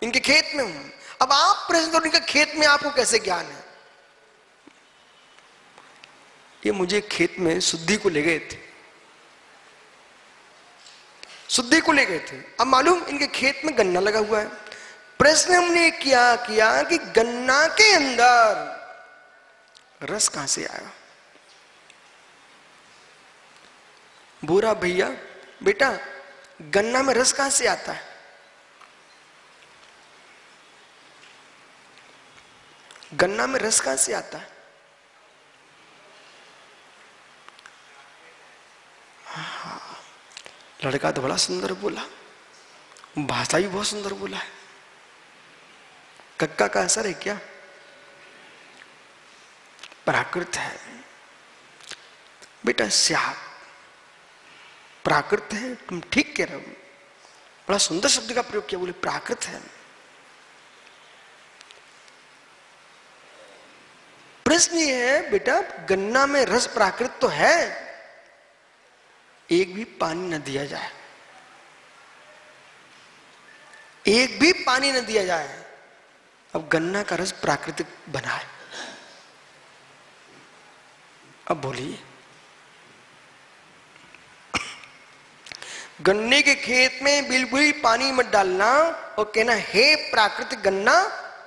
इनके खेत में हूं। अब आप प्रश्न करो, इनका खेत में आपको कैसे ज्ञान है? ये मुझे खेत में शुद्धि को ले गए थे। शुद्धि को ले गए थे। अब मालूम इनके खेत में गन्ना लगा हुआ है। प्रश्न हमने किया कि गन्ना के अंदर रस कहां से आया? बोरा भैया बेटा गन्ना में रस कहां से आता है? गन्ना में रस कहां से आता है? हाँ, लड़का तो बड़ा सुंदर बोला, भाषा भी बहुत सुंदर बोला है। कक्का का असर है क्या? प्राकृत है बेटा, श्याप प्राकृत है, तुम ठीक कह रहे हो। बड़ा सुंदर शब्द का प्रयोग किया, बोले प्राकृत है। प्रश्न ये है बेटा, गन्ना में रस प्राकृत तो है, एक भी पानी न दिया जाए, एक भी पानी न दिया जाए, अब गन्ना का रस प्राकृतिक बना है। अब बोलिए, गन्ने के खेत में बिल्कुल ही पानी मत डालना और कहना हे प्राकृतिक गन्ना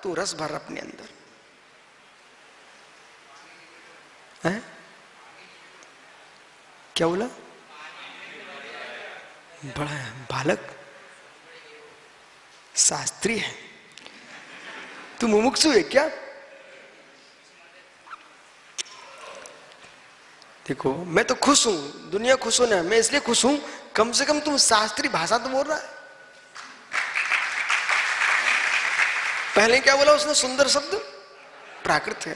तू रस भर अपने अंदर है? क्या बोला? बड़ा बालक शास्त्री है, तू मुमुक्षु है क्या? देखो मैं तो खुश हूं, दुनिया खुश होना, मैं इसलिए खुश हूं कम से कम तुम शास्त्रीय भाषा तो बोल रहा है। पहले क्या बोला उसने? सुंदर शब्द प्राकृत है,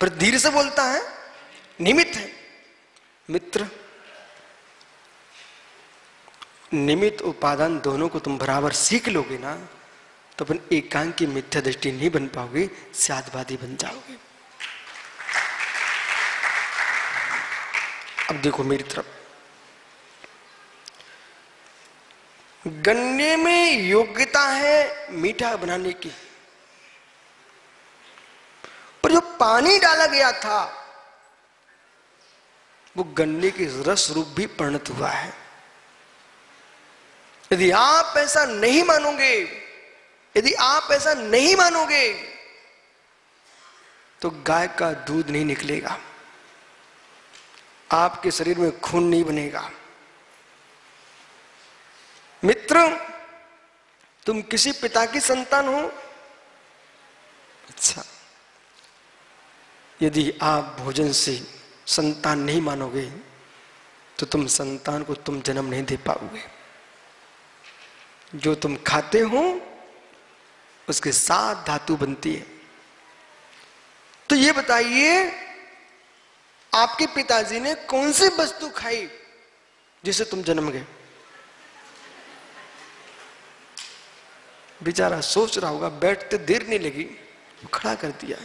पर धीरे से बोलता है, निमित्त है। मित्र, निमित्त उपादान दोनों को तुम बराबर सीख लोगे ना, तो अपन एकांकी मिथ्या दृष्टि नहीं बन पाओगे, स्यादवादी बन जाओगे। अब देखो मेरी तरफ, गन्ने में योग्यता है मीठा बनाने की, पर जो पानी डाला गया था वो गन्ने के रस रूप भी परिणत हुआ है। यदि आप ऐसा नहीं मानोगे, यदि आप ऐसा नहीं मानोगे तो गाय का दूध नहीं निकलेगा, आपके शरीर में खून नहीं बनेगा। मित्र, तुम किसी पिता की संतान हो, अच्छा, यदि आप भोजन से संतान नहीं मानोगे तो तुम संतान को तुम जन्म नहीं दे पाओगे। जो तुम खाते हो उसके साथ धातु बनती है। तो ये बताइए, आपके पिताजी ने कौन सी वस्तु खाई जिसे तुम जन्म गए? बेचारा सोच रहा होगा, बैठते देर नहीं लगी, खड़ा कर दिया।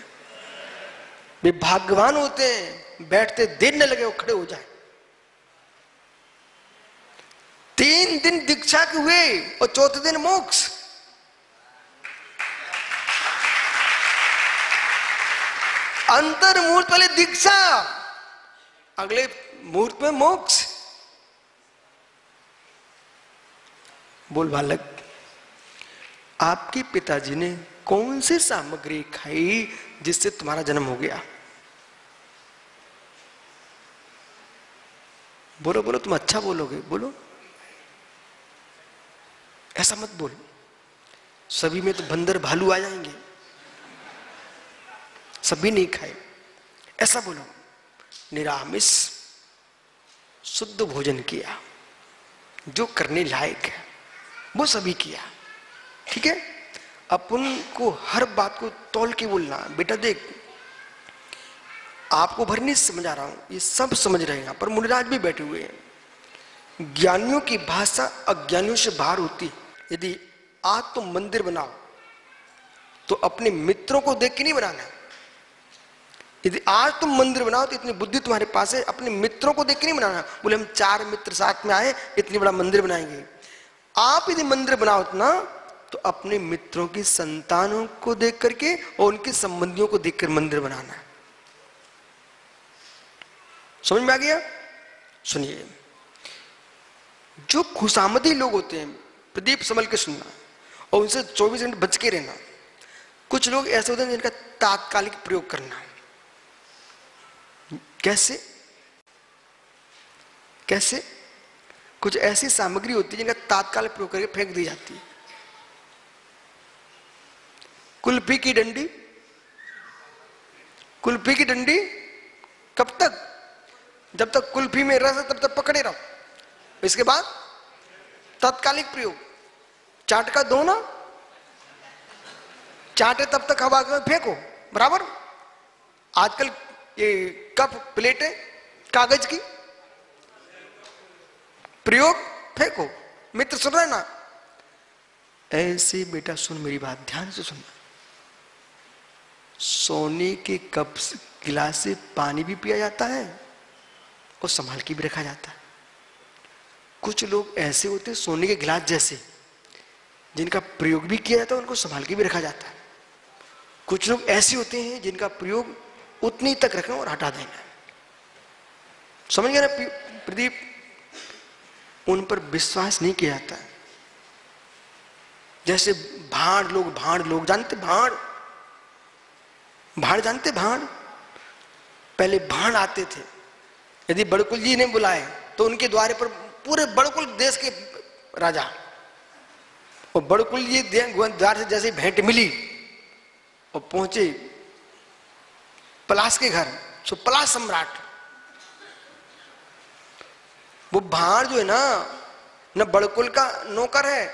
वे भाग्यवान होते हैं, बैठते देर न लगे वो खड़े हो जाए। 3 दिन दीक्षा के हुए और चौथे दिन मोक्ष। अंतर मुहूर्त वाले दीक्षा, अगले मुहूर्त में मोक्ष। बोल बालक, आपके पिताजी ने कौन सी सामग्री खाई जिससे तुम्हारा जन्म हो गया? बोलो बोलो, तुम अच्छा बोलोगे, बोलो, ऐसा मत बोलो, सभी में तो बंदर भालू आ जाएंगे, सभी नहीं खाए, ऐसा बोलो। निरामिष शुद्ध भोजन किया, जो करने लायक है वो सभी किया, ठीक है? अपन को हर बात को तौल के बोलना। बेटा देख, आपको भर नहीं समझा रहा हूं, ये सब समझ रहे हैं, यहां पर मुनिराज भी बैठे हुए हैं। ज्ञानियों की भाषा अज्ञानियों से बाहर होती। यदि आज तुम मंदिर बनाओ तो अपने मित्रों को देख के नहीं बनाना। यदि आज तुम मंदिर बनाओ तो इतनी बुद्धि तुम्हारे पास है, अपने मित्रों को देख के नहीं बनाना। बोले हम 4 मित्र साथ में आए, इतनी बड़ा मंदिर बनाएंगे। आप यदि मंदिर बनाओ ना तो अपने मित्रों की संतानों को देख करके और उनके संबंधियों को देखकर मंदिर बनाना। समझ में आ गया? सुनिए, जो खुशामदी लोग होते हैं, प्रदीप संभल के सुनना और उनसे 24 घंटे बच के रहना। कुछ लोग ऐसे होते हैं जिनका तात्कालिक प्रयोग करना। कैसे कैसे? कुछ ऐसी सामग्री होती है जिनका तात्कालिक प्रयोग करके फेंक दी जाती है। कुल्फी की डंडी, कुल्फी की डंडी कब तक? जब तक कुल्फी में रस है तब तक पकड़े रहो, इसके बाद तात्कालिक प्रयोग। चाट का दो ना, चाटे तब तक हवा में फेंको, बराबर। आजकल ये कप प्लेटें कागज की, प्रयोग फेंको। मित्र सुन रहे ना? ऐसे बेटा सुन, मेरी बात ध्यान से सुनना। सोने के कप गिलास से पानी भी पिया जाता है और संभाल के भी रखा जाता है। कुछ लोग ऐसे होते हैं सोने के गिलास जैसे, जिनका प्रयोग भी किया जाता है, उनको संभाल के भी रखा जाता है। कुछ लोग ऐसे होते हैं जिनका प्रयोग उतनी तक रखना और हटा देना। समझ गया ना प्रदीप? उन पर विश्वास नहीं किया जाता। जैसे भाड़ लोग जानते, भाड़ जानते? भाड़, पहले भाड़ आते थे। यदि बड़कुल जी ने बुलाए तो उनके द्वारे पर पूरे बड़कुल देश के राजा, और बड़कुल जी द्वार से जैसे भेंट मिली और पहुंचे पलाश के घर, सो पलाश सम्राट। वो भाड़ जो है ना, न बड़कुल का नौकर है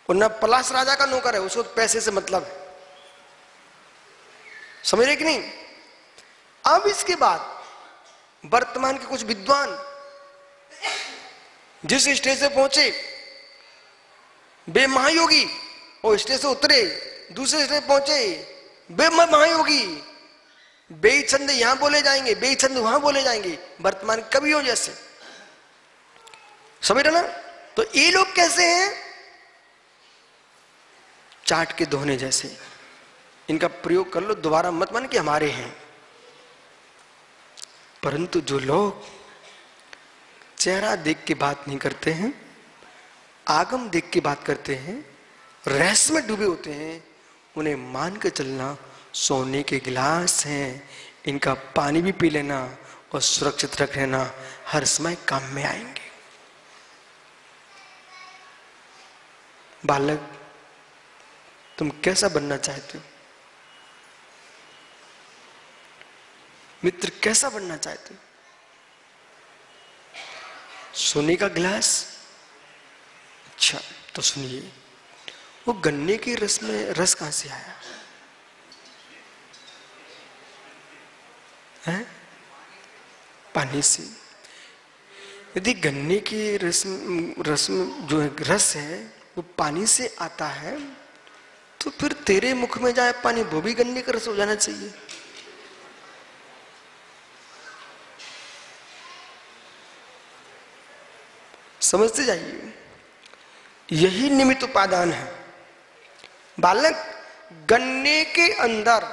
और न पलाश राजा का नौकर है, उसको पैसे से मतलब है। समझ रहे कि नहीं? अब इसके बाद वर्तमान के कुछ विद्वान जिस स्टेज से पहुंचे, बे महायोगी, और स्टेज से उतरे दूसरे स्टेज पहुंचे, बे महायोगी, बे छंद यहां बोले जाएंगे, बे छंद वहां बोले जाएंगे, वर्तमान कवियों जैसे। समझ रहे ना? तो ये लोग कैसे हैं? चाट के दोहने जैसे। इनका प्रयोग कर लो, दोबारा मत मान कि हमारे हैं। परंतु जो लोग चेहरा देख के बात नहीं करते हैं, आगम देख के बात करते हैं, रहस्य में डूबे होते हैं, उन्हें मान के चलना सोने के गिलास हैं, इनका पानी भी पी लेना और सुरक्षित रख लेना, हर समय काम में आएंगे। बालक, तुम कैसा बनना चाहते हो? मित्र, कैसा बनना चाहते हो? सोने का गिलास? अच्छा, तो सुनिए, वो गन्ने के रस में रस कहां से आया है? पानी से। यदि गन्ने के रस में जो रस है वो पानी से आता है, तो फिर तेरे मुख में जाए पानी वो भी गन्ने का रस हो जाना चाहिए। समझते जाइए, यही निमित्त उपादान है। बालक, गन्ने के अंदर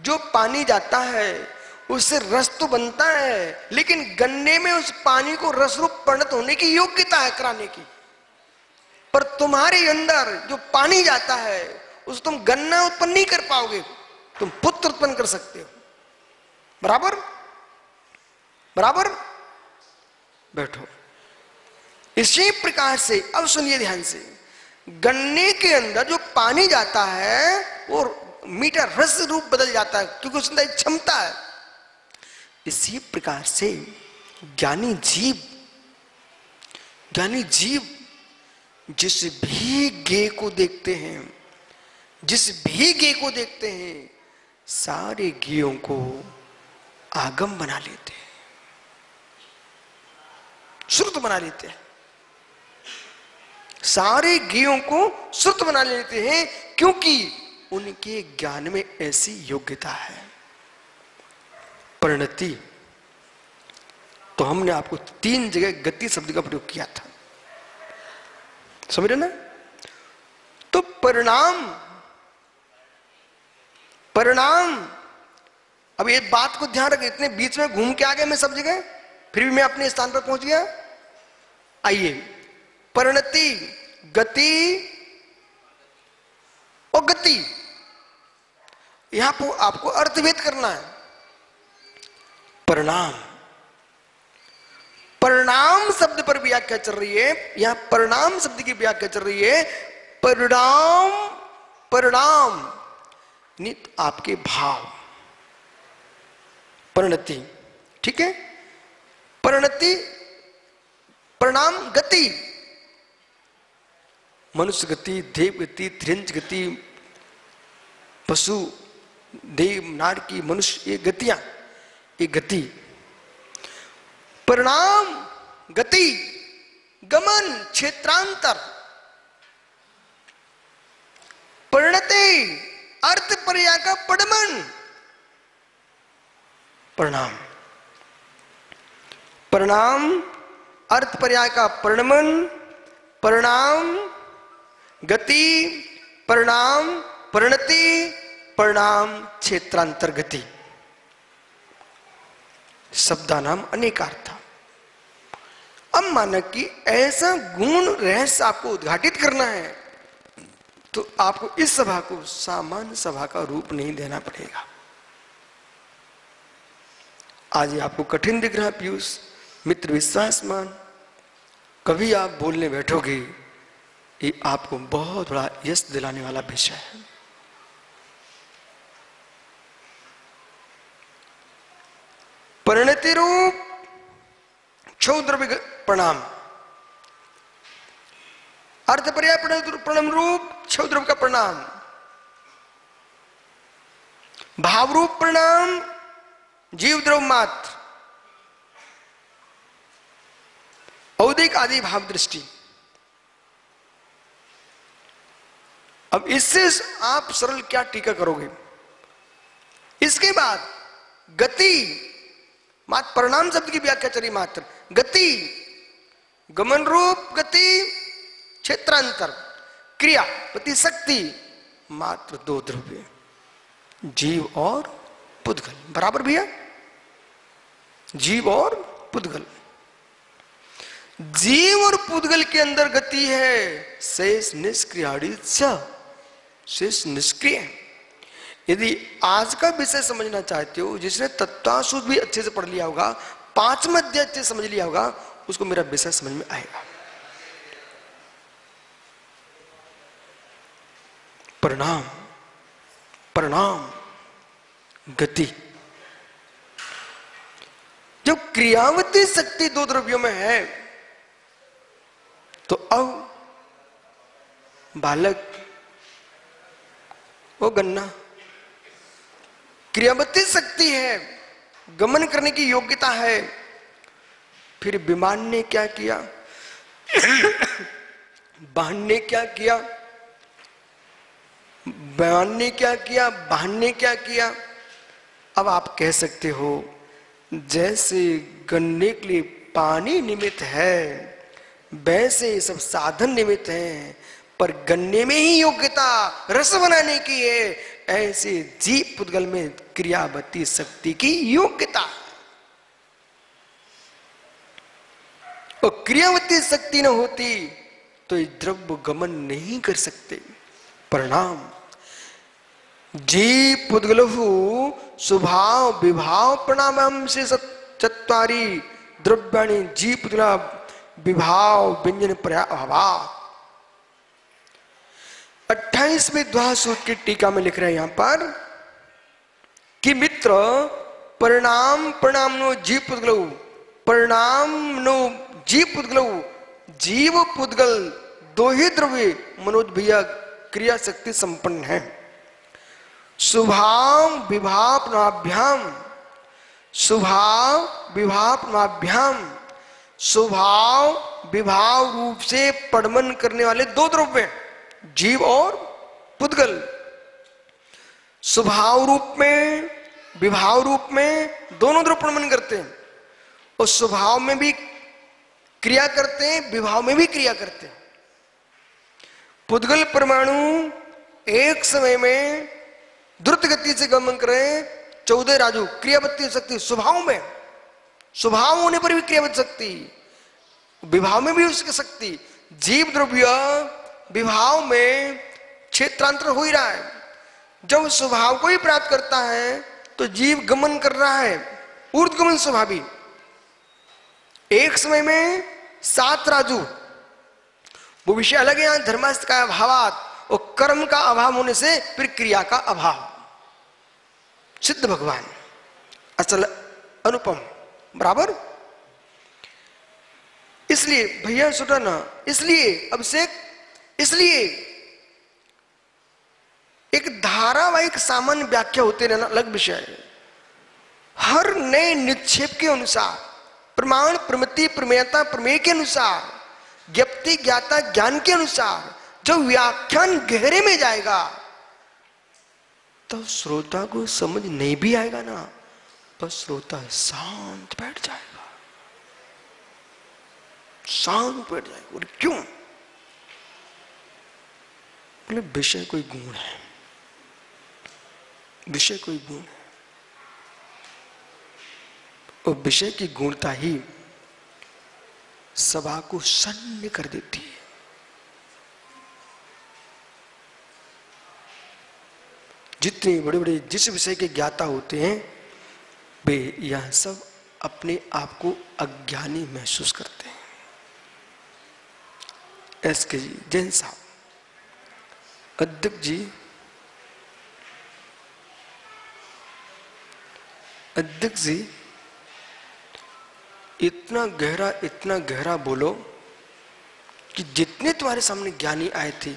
जो पानी जाता है उससे रस तो बनता है, लेकिन गन्ने में उस पानी को रस रूप परिणत होने की योग्यता है कराने की। पर तुम्हारे अंदर जो पानी जाता है उस तुम गन्ना उत्पन्न नहीं कर पाओगे, तुम पुत्र उत्पन्न कर सकते हो। बराबर बराबर? बैठो। इसी प्रकार से अब सुनिए ध्यान से, गन्ने के अंदर जो पानी जाता है वो मीठा रस रूप बदल जाता है, क्योंकि उसके अंदर क्षमता है। इसी प्रकार से ज्ञानी जीव जिस भी गे को देखते हैं, सारे गेयों को आगम बना लेते हैं, श्रुत बना लेते हैं। सारे गेयों को श्रुत बना लेते हैं, क्योंकि उनके ज्ञान में ऐसी योग्यता है। परिणति, तो हमने आपको 3 जगह गति शब्द का प्रयोग किया था, समझ रहे ना? तो परिणाम, अब एक बात को ध्यान रखें, इतने बीच में घूम के आ गए मैं सब जगह, फिर भी मैं अपने स्थान पर पहुंच गया। आइए, परिणति, गति और गति, यहां पर आपको अर्थभेद करना है। परिणाम, परिणाम शब्द पर व्याख्या चल रही है, यहां परिणाम शब्द की व्याख्या चल रही है। परिणाम, परिणाम नित आपके भाव, परिणति, ठीक है। परिणति, परिणाम, गति, मनुष्य गति, देव गति, त्रिंच गति, पशु, देव, नारकी, मनुष्य, ये गतियां, ये गति। परिणाम, गति, गमन, क्षेत्रांतर। परिणति, अर्थ पर्याय का पड़मन, परिणाम। परिणाम, अर्थ पर्याय का परिणमन, परिणाम, गति, परिणाम, परिणति, परिणाम, क्षेत्रांतर गति। शब्दानाम अनेकार्थ। अब माना कि ऐसा गुण रहस्य आपको उद्घाटित करना है तो आपको इस सभा को सामान्य सभा का रूप नहीं देना पड़ेगा। आज ये आपको कठिन दिख रहा पीयूष मित्र विश्वासमान, कभी आप बोलने बैठोगे ये आपको बहुत बड़ा यश दिलाने वाला विषय है। परिणति रूप क्षौद्रव्य प्रणाम, अर्थ पर्याय प्रणम रूप क्षौद्रव्य का प्रणाम, भाव रूप प्रणाम जीव द्रव्य मात्र, औदिक आदि भाव दृष्टि। अब इससे आप सरल क्या टीका करोगे? इसके बाद गति, मात्र परिणाम शब्द की व्याख्या चली, मात्र गति, गमन रूप गति, क्षेत्रांतर, क्रिया, गति, शक्ति, मात्र दो द्रव्य, जीव और पुद्गल। बराबर भैया, जीव और पुद्गल। जीव और पुद्गल के अंदर गति है, शेष निष्क्रियाड़ी, शेष निष्क्रिय है। यदि आज का विषय समझना चाहते हो, जिसने तत्वासूत्र भी अच्छे से पढ़ लिया होगा, 5वां अध्याय अच्छे समझ लिया होगा, उसको मेरा विषय समझ में आएगा। परिणाम, परिणाम, गति। जब क्रियावती शक्ति दो द्रव्यों में है तो अब बालक, वो गन्ना, क्रियावती शक्ति है, गमन करने की योग्यता है। फिर विमान ने क्या किया? वाहन ने क्या किया? विमान ने क्या किया? वाहन ने क्या किया? अब आप कह सकते हो जैसे गन्ने के लिए पानी निमित्त है, वैसे सब साधन निमित्त हैं, पर गन्ने में ही योग्यता रस बनाने की है, ऐसे जीव पुद्गल में क्रियावती शक्ति की योग्यता। और क्रियावती शक्ति न होती तो ये द्रव्य गमन नहीं कर सकते। परिणाम, जीव पुद्गलहु स्वभाव विभाव परिणाम से चत्वारी द्रव्याणि जीव पुद्गला विभाव व्यंजन पर्याभाव। 28वें द्वादश सूत्र की टीका में लिख रहे हैं यहां पर कि मित्र परिणाम, परिणाम नो जीव पुद्गलौ, परिणाम नो जीव पुद्गलौ, जीव पुद्गल दो ही द्रव्य मनोद्भीय क्रिया शक्ति संपन्न है। स्वभाव विभाव नाभ्याम, स्वभाव विभाव नाभ्याम, स्वभाव विभाव रूप से पड़मन करने वाले दो द्रव्य जीव और पुद्गल। स्वभाव रूप में विभाव रूप में दोनों द्रव्य पड़मन करते हैं, और स्वभाव में भी क्रिया करते हैं, विभाव में भी क्रिया करते हैं। पुद्गल परमाणु एक समय में द्रुत गति से गमन करें, 14 राजू क्रियावती शक्ति स्वभाव में, स्वभाव होने पर भी क्रियावती शक्ति, विभाव में भी उसकी शक्ति, जीव द्रव्य विभाव में क्षेत्रांतर हो ही रहा है। जब स्वभाव को ही प्राप्त करता है तो जीव गमन कर रहा है, ऊर्ध्वगमन स्वभावी। एक समय में 7 राजू, वो विषय अलग है। यहां धर्मास्त्र का अभाव और कर्म का अभाव होने से फिर क्रिया का अभाव। सिद्ध भगवान असल अनुपम बराबर। इसलिए भैया सुना ना, इसलिए अभिषेक, इसलिए एक धारावाहिक सामान्य व्याख्या होते रहना अलग विषय है। हर नए निक्षेप के अनुसार, प्रमाण प्रमिति प्रमेयता प्रमेय के अनुसार, ज्ञप्ति ज्ञाता ज्ञान के अनुसार जब व्याख्यान गहरे में जाएगा तो श्रोता को समझ नहीं भी आएगा ना, बस श्रोता शांत बैठ जाएगा, शांत बैठ जाएगा। और क्यों? बोले विषय कोई गुण है, विषय कोई गुण है, और विषय की गुणता ही सभा को सन्न कर देती है। जितने बड़े बड़े जिस विषय के ज्ञाता होते हैं वे यह सब अपने आप को अज्ञानी महसूस करते हैं। एसके जी, जैन साहब, अध्यक्ष जी, अध्यक्ष जी, इतना गहरा बोलो कि जितने तुम्हारे सामने ज्ञानी आए थे